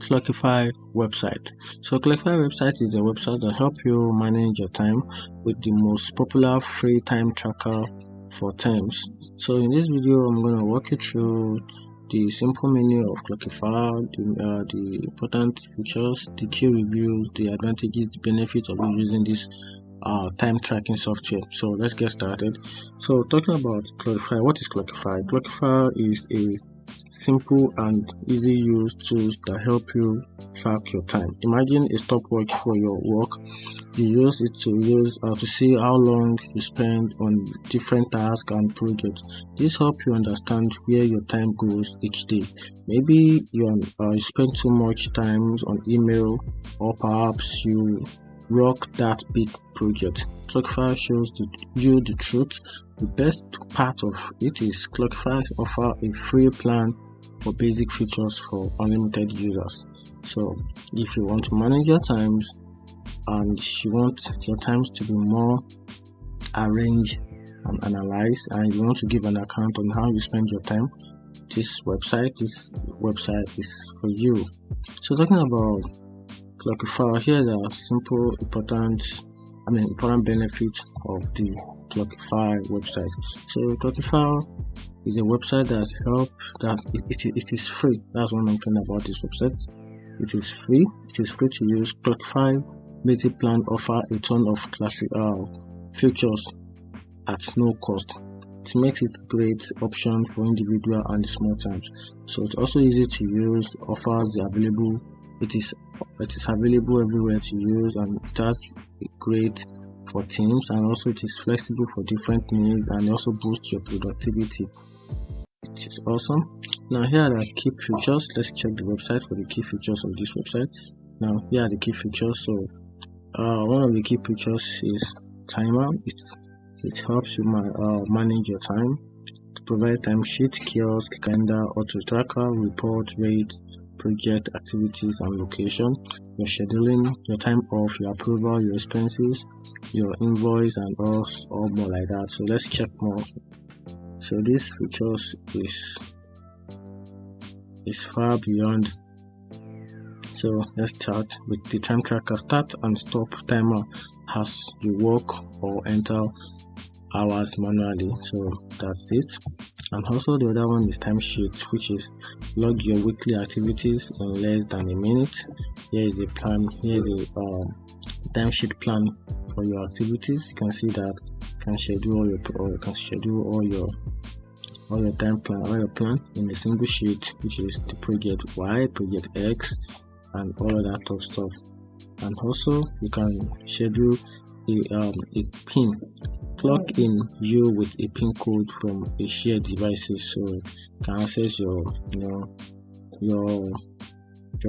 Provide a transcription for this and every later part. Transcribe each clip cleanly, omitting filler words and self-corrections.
Clockify website. So Clockify website is a website that helps you manage your time with the most popular free time tracker for terms. So in this video, I'm going to walk you through the simple menu of Clockify, the important features, the key reviews, the advantages, the benefits of using this time tracking software. So let's get started. So talking about Clockify, what is Clockify? Clockify is a simple and easy use tools that help you track your time. Imagine a stopwatch for your work. You use it to see how long you spend on different tasks and projects. This helps you understand where your time goes each day. Maybe you spend too much time on email, or perhaps you rock that big project. Clockify shows you the truth. The best part of it is Clockify offers a free plan for basic features for unlimited users. So if you want to manage your times and you want your times to be more arranged and analyzed, and you want to give an account on how you spend your time, this website is for you. So talking about Clockify, here there are simple important benefits of the Clockify website. So Clockify is a website it is free. That's one thing about this website. It is free to use. Clockify basic plan offer a ton of classic features at no cost. It makes it a great option for individual and small times. So it's also easy to use, it is available everywhere to use, and it has great for teams, and also it is flexible for different needs, and also boosts your productivity. It is awesome. Now here are the key features. Let's check the website for the key features of this website. Now here are the key features. So one of the key features is timer. It helps you manage your time. It provides timesheet, kiosk, calendar, auto tracker, report, rate, project, activities and location, your scheduling, your time off, your approval, your expenses, your invoice, and all more like that. So let's check more. So these features is far beyond. So let's start with the time tracker. Start and stop timer as you work or enter hours manually. So that's it. And also the other one is timesheet, which is log your weekly activities in less than a minute. Here is a plan. Here is a timesheet plan for your activities. You can see that you can schedule all your time plan, all your plan in a single sheet, which is the project Y, project X, and all of that top stuff. And also you can schedule a pin. Plug in you with a pin code from a shared devices, so you can access your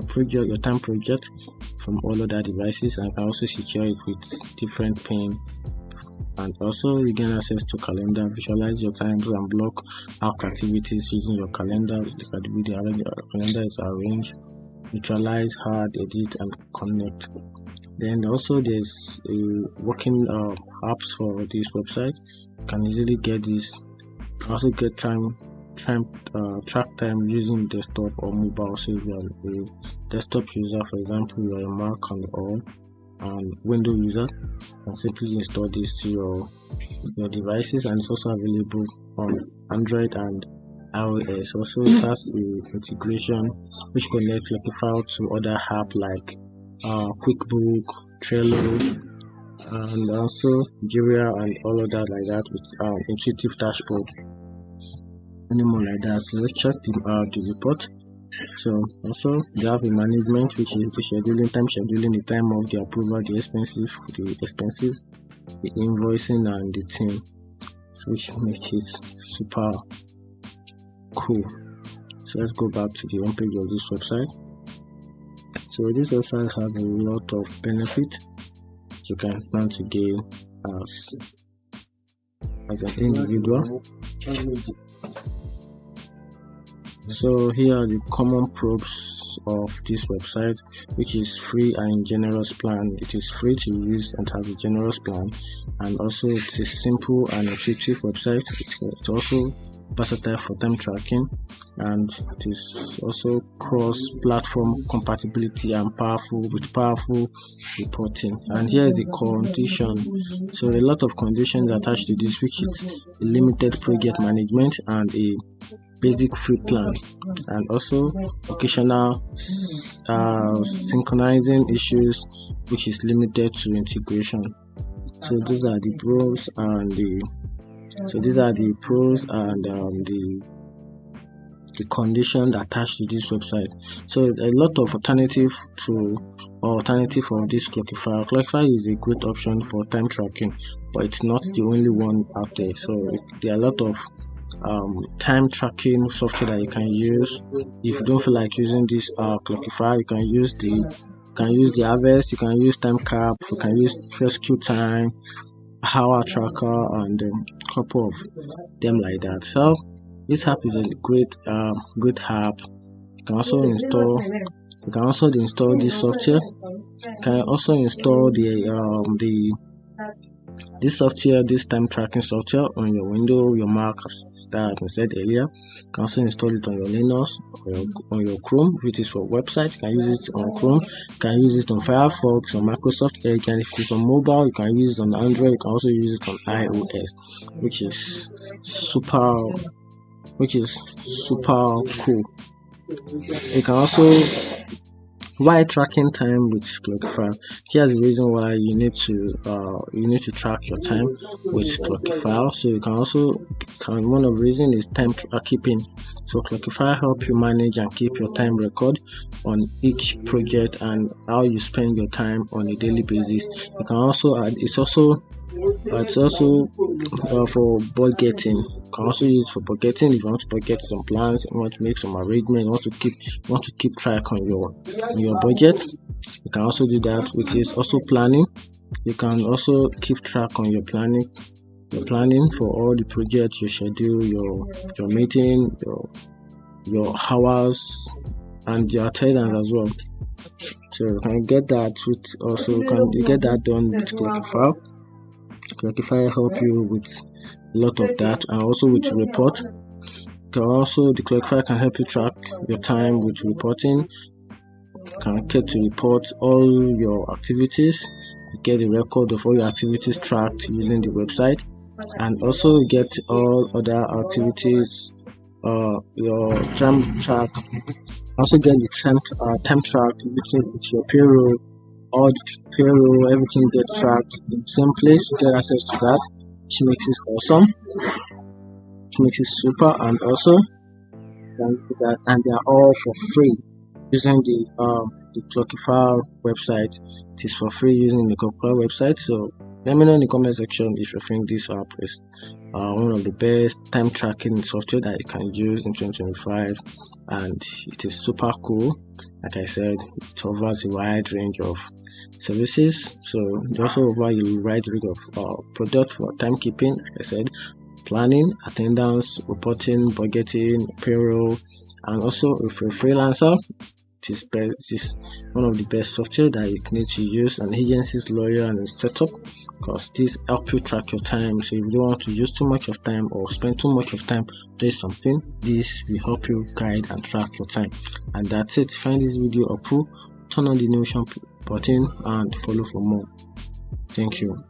project, your time project from all other devices, and also secure it with different pin. And also you gain access to calendar, visualize your times and block out activities using your calendar. Look at the video, your calendar is arranged, visualize, hard, edit, and connect. Then also there's working apps for this website. You can easily get this. Also get track time using desktop or mobile. So if you are a desktop user, for example, you are a Mac and Windows user, and simply install this to your devices, and it's also available on Android and iOS. Also it has a integration which connects Clockify to other apps like QuickBook, Trello, and also Jira and all of that like that, with intuitive dashboard, any more like that. So let's check the report. So also they have a management, which is the scheduling, the time of the approval, the expenses, the invoicing, and the team, so which makes it super cool. So let's go back to the homepage of this website. So this website has a lot of benefits you can stand to gain as an individual. So here are the common pros of this website, which is free and generous plan. It is free to use and has a generous plan, and also it's a simple and intuitive website. It also versatile for time tracking, and it is also cross-platform compatibility and powerful reporting. And here is the condition. So a lot of conditions attached to this, which is limited project management and a basic free plan, and also occasional synchronizing issues, which is limited to integration. So these are the pros and the condition attached to this website. So a lot of alternative of this Clockify. Clockify is a great option for time tracking, but it's not the only one out there. So there are a lot of time tracking software that you can use. If you don't feel like using this Clockify, you can use the Harvest, you can use Time Cap, you can use Rescue Time, Hour Tracker, and a couple of them like that. So this app is a great app. You can also install this software. You can also install this time tracking software on your Windows, your Mac, that I said earlier. You can also install it on your Linux or on your Chrome, which is for website. You can use it on Chrome, you can use it on Firefox, on Microsoft Edge, and if it's on mobile, you can use it on Android. You can also use it on iOS, which is super cool. You can also, why tracking time with Clockify? Here's the reason why you need to track your time with Clockify. So one of the reasons is time keeping. So Clockify help you manage and keep your time record on each project and how you spend your time on a daily basis. You can also add, it's also for budgeting. You can also use it for budgeting. If you want to budget some plans, you want to make some arrangement, you want to keep track on your budget, you can also do that, which is also planning. You can also keep track on your planning for all the projects, your schedule, your meeting, your hours, and your attendance as well. So you can get that done with Clockify. Clockify help you with a lot of that, and also with report. The Clockify can help you track your time with reporting. You can get to report all your activities. You get a record of all your activities tracked using the website, and also you get all other activities. Your time track. Also get the time track with your payroll. All the payroll, everything gets tracked in the same place. You get access to that, which makes it awesome, which makes it super, and also and they are all for free using the Clockify website. It is for free using the Clockify website. So let me know in the comment section if you think this app is one of the best time tracking software that you can use in 2025, and it is super cool. Like I said, it offers a wide range of services. So it also offers a wide range of products for timekeeping. Like I said, planning, attendance, reporting, budgeting, payroll, and also if you're a freelancer, it is one of the best software that you need to use an agency's lawyer and setup, because this help you track your time. So if you don't want to use too much of time or spend too much of time doing something, this will help you guide and track your time. And that's it. Find this video helpful, turn on the notification button and follow for more. Thank you.